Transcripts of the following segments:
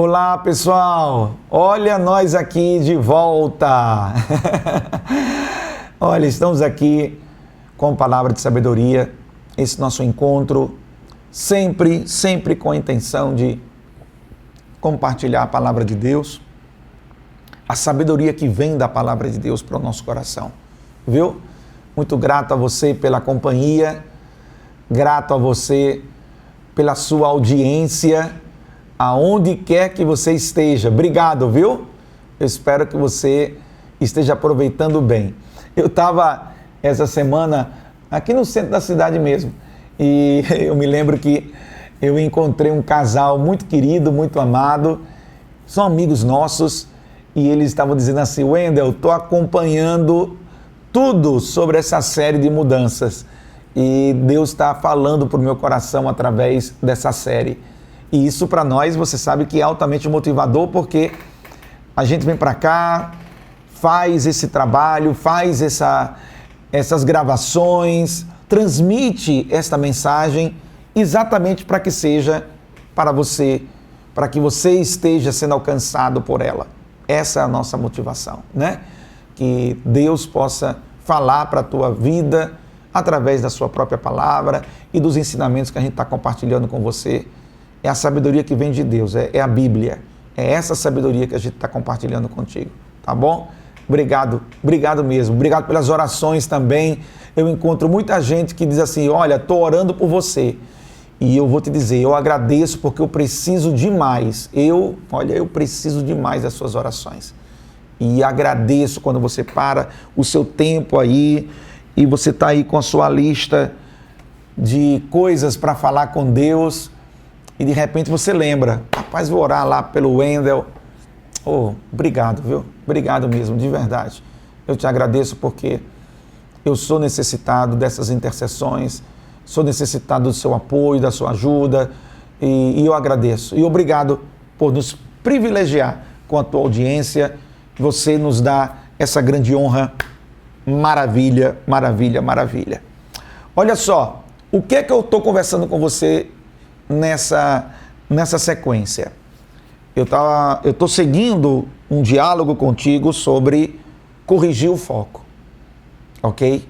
Olá, pessoal! Olha nós aqui de volta! Olha, estamos aqui com palavra de sabedoria, esse nosso encontro, sempre com a intenção de compartilhar a palavra de Deus, a sabedoria que vem da palavra de Deus para o nosso coração, viu? Muito grato a você pela companhia, grato a você pela sua audiência, aonde quer que você esteja. Obrigado, viu? Eu espero que você esteja aproveitando bem. Eu estava essa semana aqui no centro da cidade mesmo e eu me lembro que eu encontrei um casal muito querido, muito amado, são amigos nossos e eles estavam dizendo assim: Wendel, estou acompanhando tudo sobre essa série de mudanças e Deus está falando para o meu coração através dessa série. E isso para nós, você sabe que é altamente motivador, porque a gente vem para cá, faz esse trabalho, faz essas gravações, transmite esta mensagem exatamente para que seja para você, para que você esteja sendo alcançado por ela. Essa é a nossa motivação, né? Que Deus possa falar para a tua vida através da sua própria palavra e dos ensinamentos que a gente está compartilhando com você. É a sabedoria que vem de Deus, é a Bíblia. É essa sabedoria que a gente está compartilhando contigo, tá bom? Obrigado mesmo. Obrigado pelas orações também. Eu encontro muita gente que diz assim: olha, estou orando por você. E eu vou te dizer, eu agradeço porque eu preciso demais. Eu preciso demais das suas orações. E agradeço quando você para o seu tempo aí e você está aí com a sua lista de coisas para falar com Deus. E de repente você lembra, rapaz, vou orar lá pelo Wendel. Oh, obrigado, viu? Obrigado mesmo, de verdade. Eu te agradeço porque eu sou necessitado dessas intercessões, sou necessitado do seu apoio, da sua ajuda, e eu agradeço. E obrigado por nos privilegiar com a tua audiência. Você nos dá essa grande honra. Maravilha, maravilha, maravilha. Olha só, o que é que eu estou conversando com você nessa sequência? Eu estou seguindo um diálogo contigo sobre corrigir o foco, ok?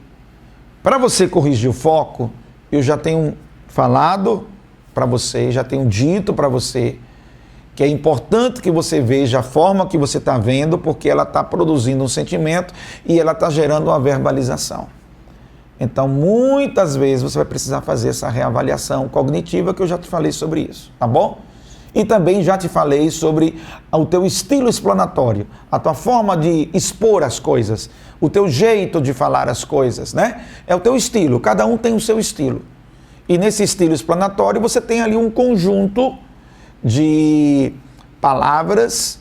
Para você corrigir o foco, eu já tenho falado para você, já tenho dito para você que é importante que você veja a forma que você está vendo, porque ela está produzindo um sentimento e ela está gerando uma verbalização. Então, muitas vezes você vai precisar fazer essa reavaliação cognitiva, que eu já te falei sobre isso, tá bom? E também já te falei sobre o teu estilo explanatório, a tua forma de expor as coisas, o teu jeito de falar as coisas, né? É o teu estilo, cada um tem o seu estilo. E nesse estilo explanatório você tem ali um conjunto de palavras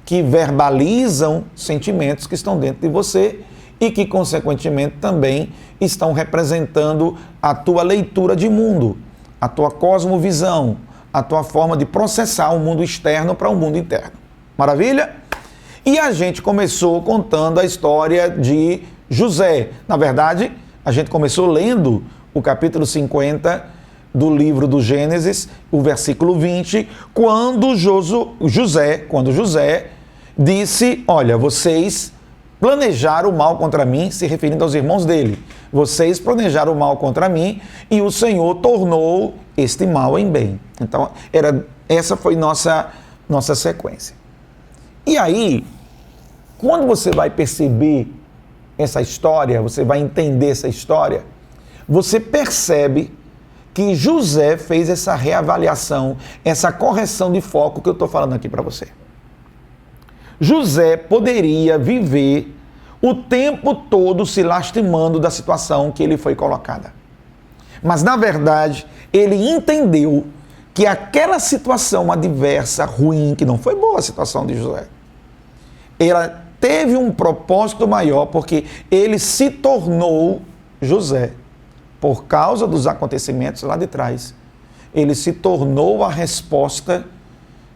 que verbalizam sentimentos que estão dentro de você e que, consequentemente, também estão representando a tua leitura de mundo, a tua cosmovisão, a tua forma de processar o mundo externo para o mundo interno. Maravilha? E a gente começou contando a história de José. Na verdade, a gente começou lendo o capítulo 50 do livro do Gênesis, o versículo 20, quando José disse: olha, vocês planejaram o mal contra mim, se referindo aos irmãos dele. Vocês planejaram o mal contra mim e o Senhor tornou este mal em bem. Então, essa foi nossa sequência. E aí, quando você vai perceber essa história, você vai entender essa história, você percebe que José fez essa reavaliação, essa correção de foco que eu estou falando aqui para você. José poderia viver o tempo todo se lastimando da situação que ele foi colocada. Mas, na verdade, ele entendeu que aquela situação adversa, ruim, que não foi boa a situação de José, ela teve um propósito maior, porque ele se tornou José. Por causa dos acontecimentos lá de trás, ele se tornou a resposta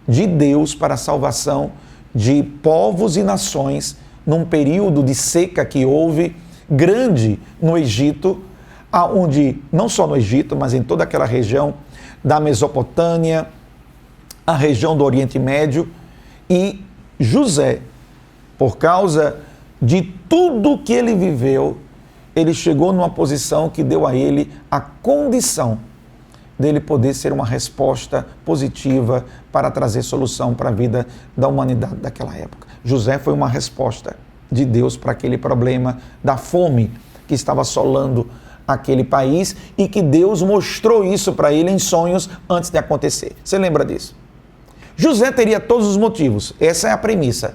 de Deus para a salvação de povos e nações num período de seca que houve grande no Egito, onde, não só no Egito, mas em toda aquela região da Mesopotâmia, a região do Oriente Médio, e José, por causa de tudo que ele viveu, ele chegou numa posição que deu a ele a condição dele poder ser uma resposta positiva para trazer solução para a vida da humanidade daquela época. José foi uma resposta de Deus para aquele problema da fome que estava assolando aquele país e que Deus mostrou isso para ele em sonhos antes de acontecer. Você lembra disso? José teria todos os motivos, essa é a premissa,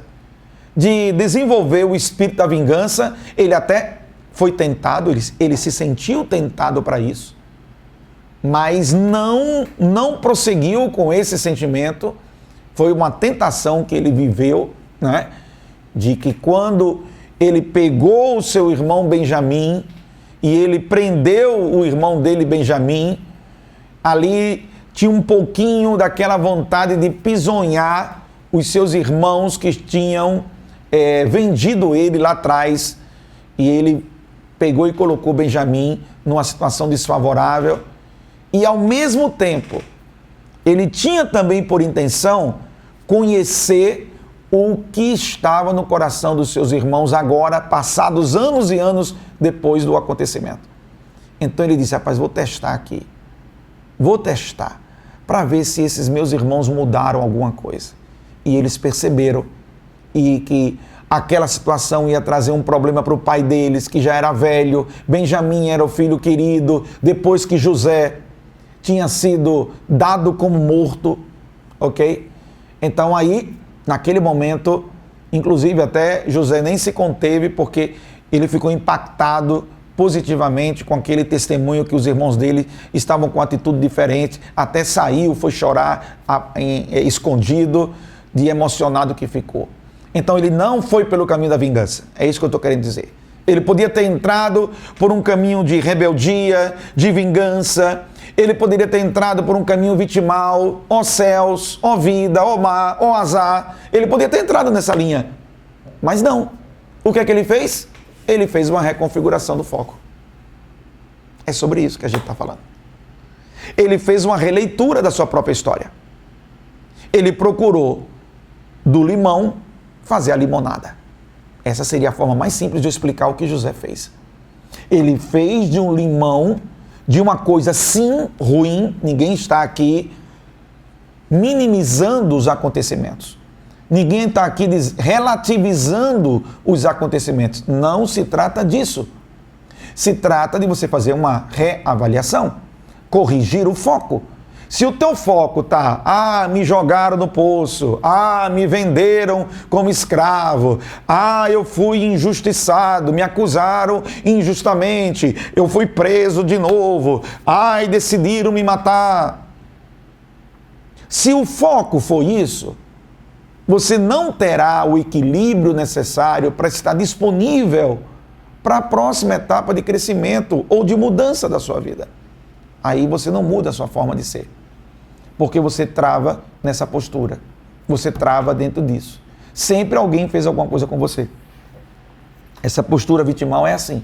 de desenvolver o espírito da vingança. Ele até foi tentado, ele se sentiu tentado para isso, mas não prosseguiu com esse sentimento. Foi uma tentação que ele viveu, né? De que quando ele pegou o seu irmão Benjamim e ele prendeu o irmão dele Benjamim, ali tinha um pouquinho daquela vontade de pisonhar os seus irmãos que tinham vendido ele lá atrás, e ele pegou e colocou Benjamim numa situação desfavorável. E ao mesmo tempo, ele tinha também por intenção conhecer o que estava no coração dos seus irmãos agora, passados anos e anos depois do acontecimento. Então ele disse: rapaz, vou testar aqui. Vou testar para ver se esses meus irmãos mudaram alguma coisa. E eles perceberam e que aquela situação ia trazer um problema para o pai deles, que já era velho. Benjamim era o filho querido, depois que José tinha sido dado como morto, ok? Então aí, naquele momento, inclusive até José nem se conteve, porque ele ficou impactado positivamente com aquele testemunho que os irmãos dele estavam com atitude diferente, até saiu, foi chorar escondido, de emocionado que ficou. Então ele não foi pelo caminho da vingança, é isso que eu estou querendo dizer. Ele podia ter entrado por um caminho de rebeldia, de vingança. Ele poderia ter entrado por um caminho vitimal, ó céus, ó vida, ó mar, ó azar. Ele poderia ter entrado nessa linha, mas não. O que é que ele fez? Ele fez uma reconfiguração do foco. É sobre isso que a gente está falando. Ele fez uma releitura da sua própria história. Ele procurou do limão fazer a limonada. Essa seria a forma mais simples de explicar o que José fez. Ele fez de um limão, de uma coisa sim ruim, ninguém está aqui minimizando os acontecimentos. Ninguém está aqui relativizando os acontecimentos. Não se trata disso. Se trata de você fazer uma reavaliação, corrigir o foco. Se o teu foco está, me jogaram no poço, me venderam como escravo, eu fui injustiçado, me acusaram injustamente, eu fui preso de novo, e decidiram me matar. Se o foco for isso, você não terá o equilíbrio necessário para estar disponível para a próxima etapa de crescimento ou de mudança da sua vida. Aí você não muda a sua forma de ser, porque você trava nessa postura, você trava dentro disso. Sempre alguém fez alguma coisa com você. Essa postura vitimal é assim.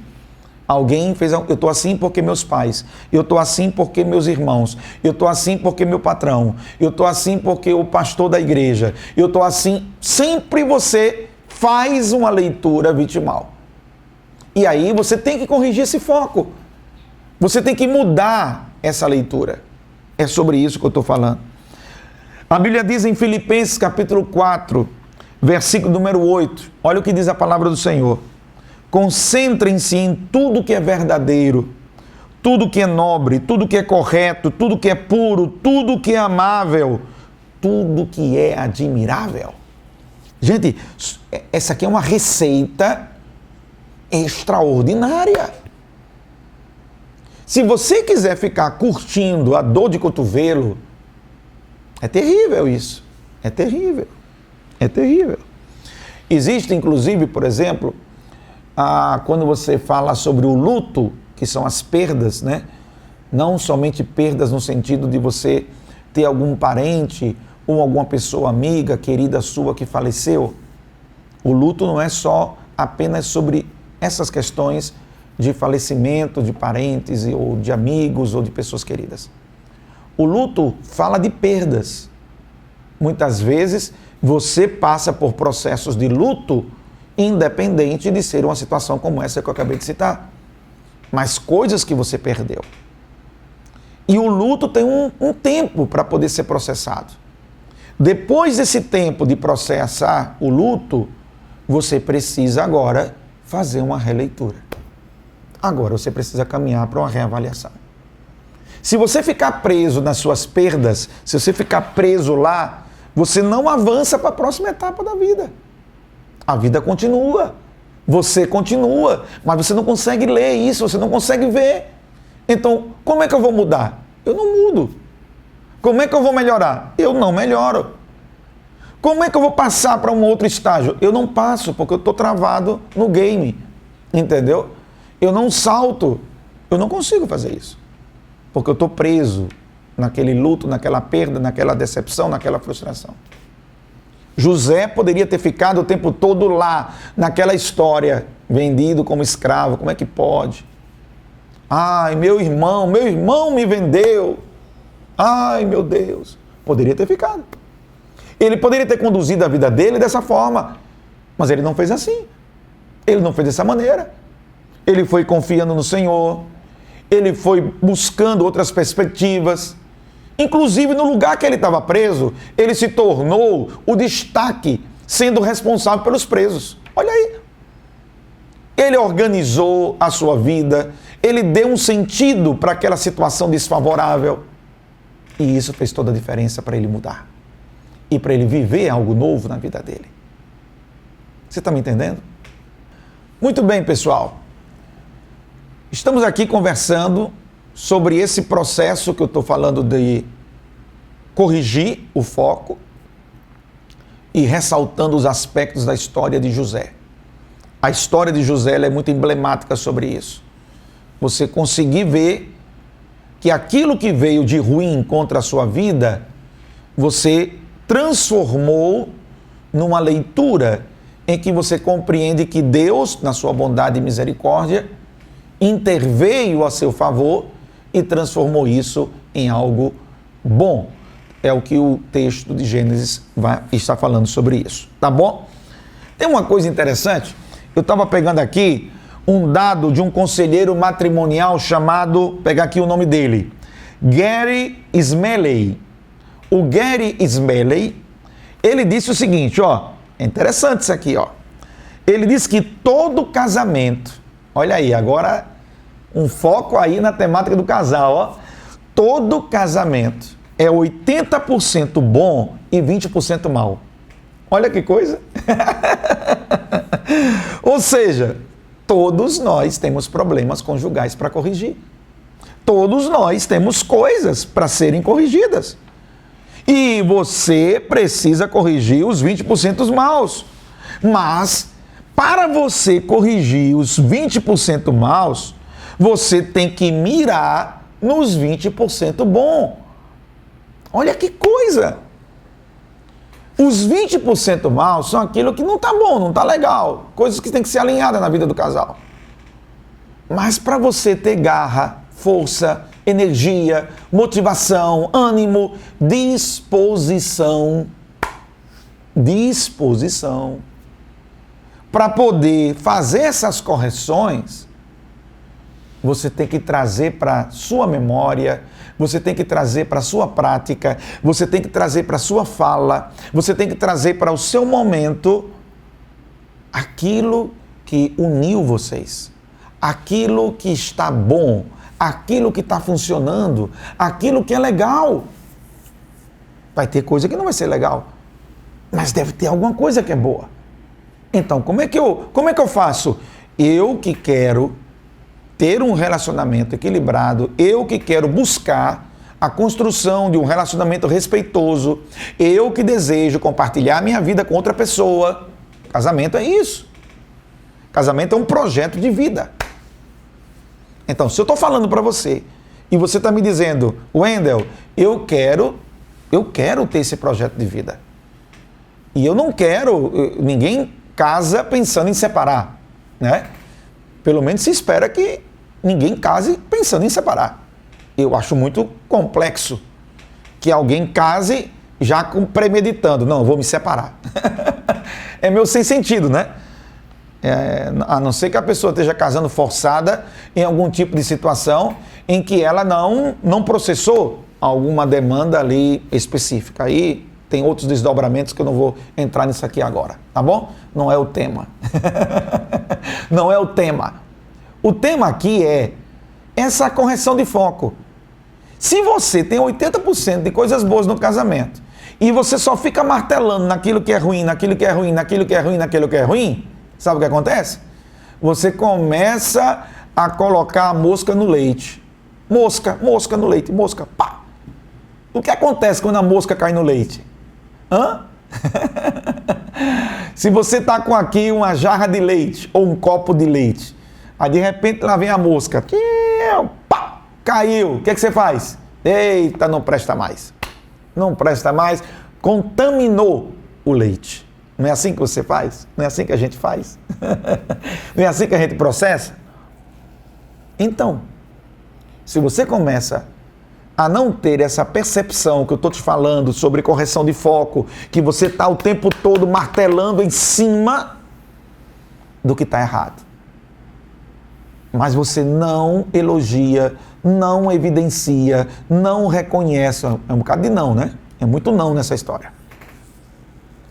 Alguém fez, eu estou assim porque meus pais, eu estou assim porque meus irmãos, eu estou assim porque meu patrão, eu estou assim porque o pastor da igreja, eu estou assim. Sempre você faz uma leitura vitimal. E aí você tem que corrigir esse foco. Você tem que mudar essa leitura. É sobre isso que eu estou falando. A Bíblia diz em Filipenses capítulo 4, versículo número 8, olha o que diz a palavra do Senhor. Concentrem-se em tudo que é verdadeiro, tudo que é nobre, tudo que é correto, tudo que é puro, tudo que é amável, tudo que é admirável. Gente, essa aqui é uma receita extraordinária. Se você quiser ficar curtindo a dor de cotovelo, é terrível isso. É terrível. É terrível. Existe, inclusive, por exemplo, quando você fala sobre o luto, que são as perdas, né? Não somente perdas no sentido de você ter algum parente ou alguma pessoa amiga, querida sua que faleceu. O luto não é só apenas sobre essas questões de falecimento de parentes ou de amigos ou de pessoas queridas. O luto fala de perdas. Muitas vezes você passa por processos de luto independente de ser uma situação como essa que eu acabei de citar. Mas coisas que você perdeu. E o luto tem um tempo para poder ser processado. Depois desse tempo de processar o luto, você precisa agora fazer uma releitura. Agora você precisa caminhar para uma reavaliação. Se você ficar preso nas suas perdas, se você ficar preso lá, você não avança para a próxima etapa da vida. A vida continua, você continua, mas você não consegue ler isso, você não consegue ver. Então, como é que eu vou mudar? Eu não mudo. Como é que eu vou melhorar? Eu não melhoro. Como é que eu vou passar para um outro estágio? Eu não passo, porque eu estou travado no game, entendeu? Eu não salto, eu não consigo fazer isso, porque eu estou preso naquele luto, naquela perda, naquela decepção, naquela frustração. José poderia ter ficado o tempo todo lá, naquela história, vendido como escravo, como é que pode? Ai, meu irmão me vendeu. Ai, meu Deus. Poderia ter ficado. Ele poderia ter conduzido a vida dele dessa forma, mas ele não fez assim. Ele não fez dessa maneira. Ele foi confiando no Senhor, ele foi buscando outras perspectivas. Inclusive, no lugar que ele estava preso, ele se tornou o destaque, sendo responsável pelos presos. Olha aí. Ele organizou a sua vida, ele deu um sentido para aquela situação desfavorável. E isso fez toda a diferença para ele mudar. E para ele viver algo novo na vida dele. Você está me entendendo? Muito bem, pessoal. Estamos aqui conversando sobre esse processo que eu estou falando de corrigir o foco e ressaltando os aspectos da história de José. A história de José é muito emblemática sobre isso. Você conseguir ver que aquilo que veio de ruim contra a sua vida, você transformou numa leitura em que você compreende que Deus, na sua bondade e misericórdia, interveio a seu favor e transformou isso em algo bom. É o que o texto de Gênesis está falando sobre isso, tá bom? Tem uma coisa interessante, eu estava pegando aqui um dado de um conselheiro matrimonial chamado, pegar aqui o nome dele, Gary Smalley. O Gary Smalley, ele disse o seguinte, ó, é interessante isso aqui, ó. Ele disse que todo casamento, olha aí, agora um foco aí na temática do casal, ó. Todo casamento é 80% bom e 20% mal. Olha que coisa. Ou seja, todos nós temos problemas conjugais para corrigir. Todos nós temos coisas para serem corrigidas. E você precisa corrigir os 20% maus. Mas, para você corrigir os 20% maus, você tem que mirar nos 20% bom. Olha que coisa! Os 20% maus são aquilo que não está bom, não está legal. Coisas que tem que ser alinhadas na vida do casal. Mas para você ter garra, força, energia, motivação, ânimo, disposição para poder fazer essas correções, você tem que trazer para sua memória, você tem que trazer para sua prática, você tem que trazer para sua fala, você tem que trazer para o seu momento aquilo que uniu vocês, aquilo que está bom, aquilo que está funcionando, aquilo que é legal. Vai ter coisa que não vai ser legal, mas deve ter alguma coisa que é boa. Então, como é que eu faço? Eu que quero ter um relacionamento equilibrado, eu que quero buscar a construção de um relacionamento respeitoso, eu que desejo compartilhar minha vida com outra pessoa. Casamento é isso. Casamento é um projeto de vida. Então, se eu estou falando para você e você está me dizendo, Wendel, eu quero ter esse projeto de vida. E eu não quero, ninguém casa pensando em separar, né? Pelo menos se espera que ninguém case pensando em separar. Eu acho muito complexo que alguém case já premeditando, não, eu vou me separar. É meio sem sentido, né? A não ser que a pessoa esteja casando forçada em algum tipo de situação em que ela não processou alguma demanda ali específica. Aí tem outros desdobramentos que eu não vou entrar nisso aqui agora, tá bom? Não é o tema. Não é o tema. O tema aqui é essa correção de foco. Se você tem 80% de coisas boas no casamento e você só fica martelando naquilo que é ruim, naquilo que é ruim, naquilo que é ruim, naquilo que é ruim, sabe o que acontece? Você começa a colocar a mosca no leite. Mosca no leite, mosca, pá. O que acontece quando a mosca cai no leite? Hã? Se você está com aqui uma jarra de leite ou um copo de leite, aí de repente lá vem a mosca, pá, caiu. O que é que você faz? Eita, não presta mais. Não presta mais. Contaminou o leite. Não é assim que você faz? Não é assim que a gente faz? Não é assim que a gente processa? Então, se você começa a não ter essa percepção que eu estou te falando sobre correção de foco, que você está o tempo todo martelando em cima do que está errado, mas você não elogia, não evidencia, não reconhece, é um bocado de não, né? É muito não nessa história.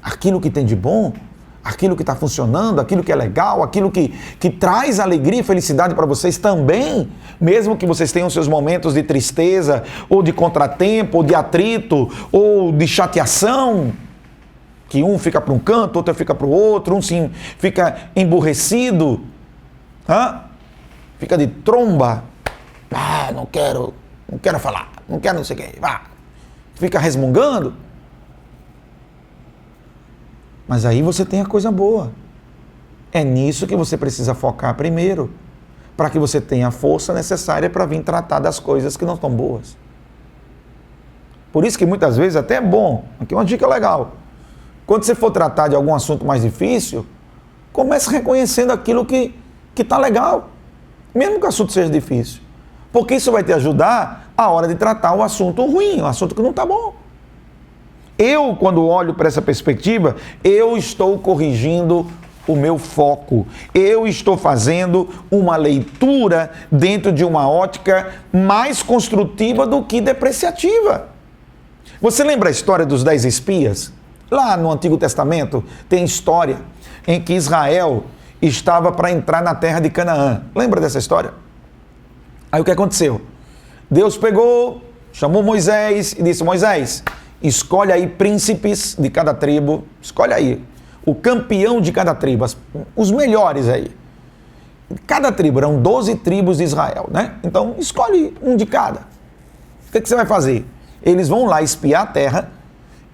Aquilo que tem de bom, aquilo que está funcionando, aquilo que é legal, aquilo que traz alegria e felicidade para vocês também, mesmo que vocês tenham seus momentos de tristeza, ou de contratempo, ou de atrito, ou de chateação, que um fica para um canto, outro fica para o outro, um sim fica emburrecido, fica de tromba, não quero falar, não quero não sei o que, fica resmungando. Mas aí você tem a coisa boa. É nisso que você precisa focar primeiro, para que você tenha a força necessária para vir tratar das coisas que não estão boas. Por isso que muitas vezes até é bom, aqui é uma dica legal, quando você for tratar de algum assunto mais difícil, comece reconhecendo aquilo que está legal, mesmo que o assunto seja difícil, porque isso vai te ajudar a hora de tratar o assunto ruim, o assunto que não está bom. Eu, quando olho para essa perspectiva, eu estou corrigindo o meu foco. Eu estou fazendo uma leitura dentro de uma ótica mais construtiva do que depreciativa. Você lembra a história dos 10 espias? Lá no Antigo Testamento tem história em que Israel estava para entrar na terra de Canaã. Lembra dessa história? Aí o que aconteceu? Deus pegou, chamou Moisés e disse: Moisés, escolhe aí príncipes de cada tribo, escolhe aí o campeão de cada tribo, os melhores aí. Cada tribo, eram 12 tribos de Israel, né? Então, escolhe um de cada. O que você vai fazer? Eles vão lá espiar a terra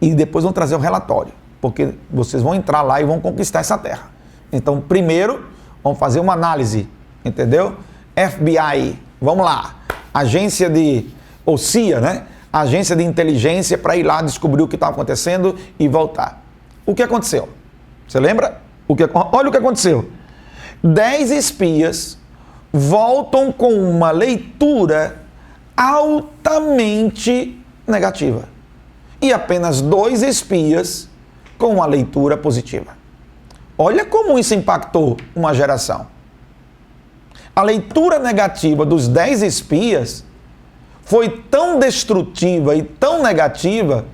e depois vão trazer o relatório, porque vocês vão entrar lá e vão conquistar essa terra. Então, primeiro, vamos fazer uma análise, entendeu? FBI, vamos lá, agência ou CIA, né? Agência de inteligência, para ir lá descobrir o que estava acontecendo e voltar. O que aconteceu? Você lembra? Olha o que aconteceu. 10 espias voltam com uma leitura altamente negativa. E apenas 2 espias com uma leitura positiva. Olha como isso impactou uma geração. A leitura negativa dos 10 espias foi tão destrutiva e tão negativa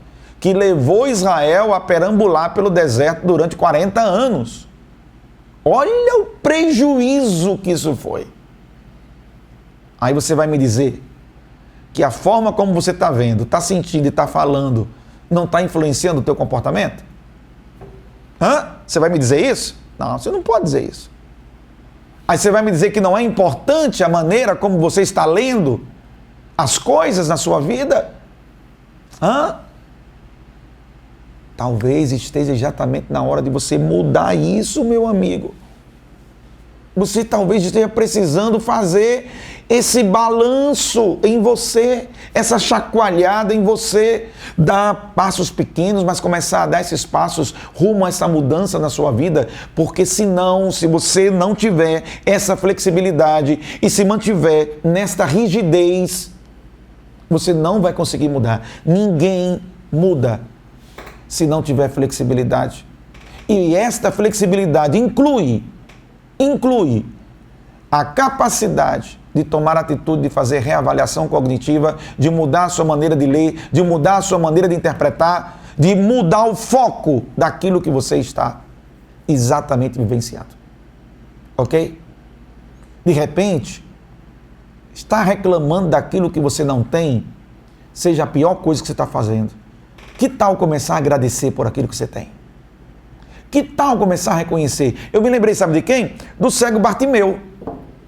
que levou Israel a perambular pelo deserto durante 40 anos. Olha o prejuízo que isso foi. Aí você vai me dizer que a forma como você está vendo, está sentindo e está falando não está influenciando o teu comportamento? Você vai me dizer isso? Não, você não pode dizer isso. Aí você vai me dizer que não é importante a maneira como você está lendo as coisas na sua vida? Talvez esteja exatamente na hora de você mudar isso, meu amigo. Você talvez esteja precisando fazer esse balanço em você, essa chacoalhada em você, dar passos pequenos, mas começar a dar esses passos rumo a essa mudança na sua vida, porque senão, se você não tiver essa flexibilidade e se mantiver nesta rigidez, você não vai conseguir mudar. Ninguém muda se não tiver flexibilidade. E esta flexibilidade inclui a capacidade de tomar atitude, de fazer reavaliação cognitiva, de mudar a sua maneira de ler, de mudar a sua maneira de interpretar, de mudar o foco daquilo que você está exatamente vivenciando. Ok? De repente, estar reclamando daquilo que você não tem, seja a pior coisa que você está fazendo. Que tal começar a agradecer por aquilo que você tem? Que tal começar a reconhecer? Eu me lembrei, sabe de quem? Do cego Bartimeu.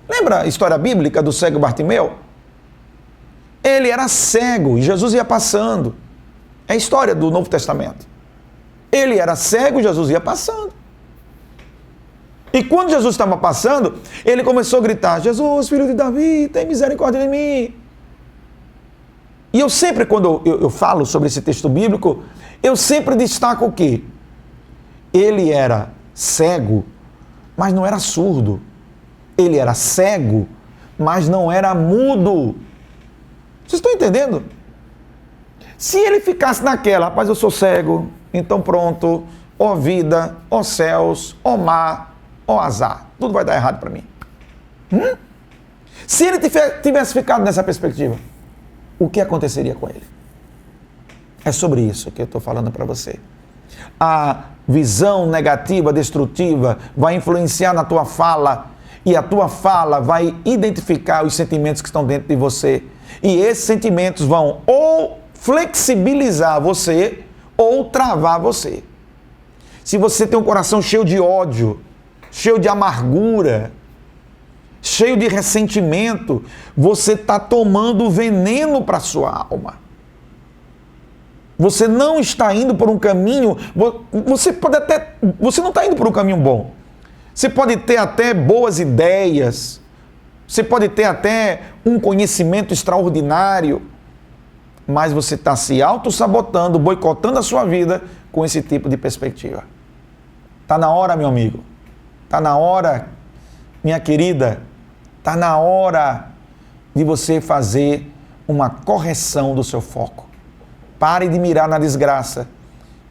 Lembra a história bíblica do cego Bartimeu? Ele era cego e Jesus ia passando. É a história do Novo Testamento. Ele era cego e Jesus ia passando. E quando Jesus estava passando, ele começou a gritar: Jesus, filho de Davi, tem misericórdia de mim. E eu sempre, quando eu falo sobre esse texto bíblico, eu sempre destaco o quê? Ele era cego, mas não era surdo. Ele era cego, mas não era mudo. Vocês estão entendendo? Se ele ficasse naquela, rapaz, eu sou cego, então pronto, ó vida, ó céus, ó mar, ó azar, tudo vai dar errado para mim. Se ele tivesse ficado nessa perspectiva, o que aconteceria com ele? É sobre isso que eu estou falando para você. A visão negativa, destrutiva, vai influenciar na tua fala, e a tua fala vai identificar os sentimentos que estão dentro de você. E esses sentimentos vão ou flexibilizar você, ou travar você. Se você tem um coração cheio de ódio, cheio de amargura, cheio de ressentimento, você está tomando veneno para a sua alma. Você não está indo por um caminho, você não está indo por um caminho bom. Você pode ter até boas ideias, você pode ter até um conhecimento extraordinário, mas você está se auto-sabotando, boicotando a sua vida com esse tipo de perspectiva. Está na hora, meu amigo. Está na hora, minha querida. Está na hora de você fazer uma correção do seu foco. Pare de mirar na desgraça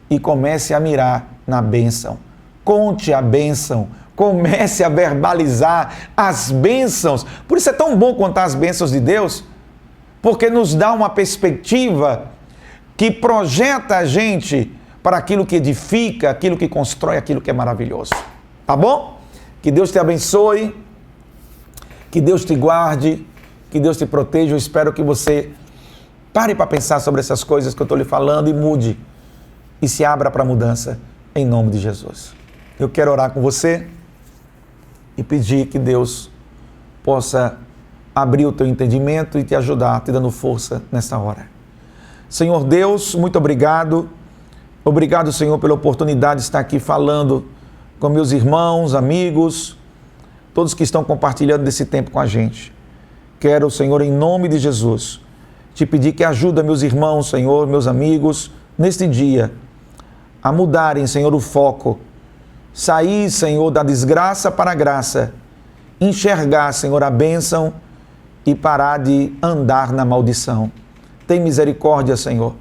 e comece a mirar na bênção. Conte a bênção. Comece a verbalizar as bênçãos. Por isso é tão bom contar as bênçãos de Deus, porque nos dá uma perspectiva que projeta a gente para aquilo que edifica, aquilo que constrói, aquilo que é maravilhoso. Tá bom? Que Deus te abençoe, que Deus te guarde, que Deus te proteja. Eu espero que você pare para pensar sobre essas coisas que eu estou lhe falando e mude. E se abra para a mudança, em nome de Jesus. Eu quero orar com você e pedir que Deus possa abrir o teu entendimento e te ajudar, te dando força nessa hora. Senhor Deus, muito obrigado. Obrigado, Senhor, pela oportunidade de estar aqui falando com meus irmãos, amigos, todos que estão compartilhando desse tempo com a gente. Quero, Senhor, em nome de Jesus, te pedir que ajuda meus irmãos, Senhor, meus amigos, neste dia, a mudarem, Senhor, o foco. Sair, Senhor, da desgraça para a graça. Enxergar, Senhor, a bênção e parar de andar na maldição. Tem misericórdia, Senhor.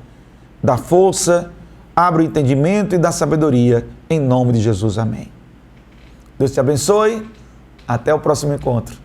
Dá força, abre o entendimento e dá sabedoria. Em nome de Jesus, amém. Deus te abençoe. Até o próximo encontro.